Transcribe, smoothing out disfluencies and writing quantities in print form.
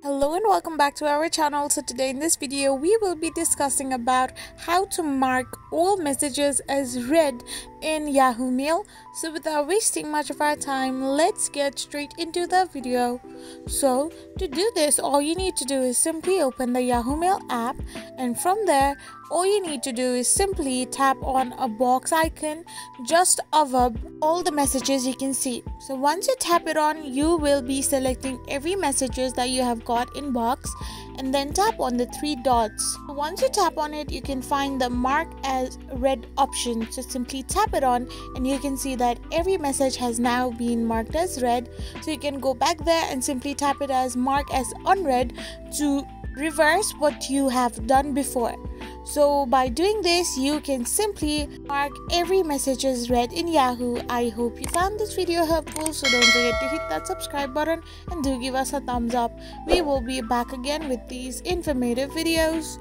Hello and welcome back to our channel. So today in this video we will be discussing about how to mark all messages as read in Yahoo Mail. So without wasting much of our time, let's get straight into the video. So to do this, all you need to do is simply open the Yahoo Mail app, and from there all you need to do is simply tap on a box icon just above all the messages you can see. So once you tap it on, you will be selecting every messages that you have got in box, and then tap on the three dots. Once you tap on it, you can find the mark as read option. So simply tap it on and you can see that every message has now been marked as read. So you can go back there and simply tap it as mark as unread to reverse what you have done before. So by doing this, you can simply mark every message as read in Yahoo. I hope you found this video helpful, so don't forget to hit that subscribe button and do give us a thumbs up. We will be back again with these informative videos.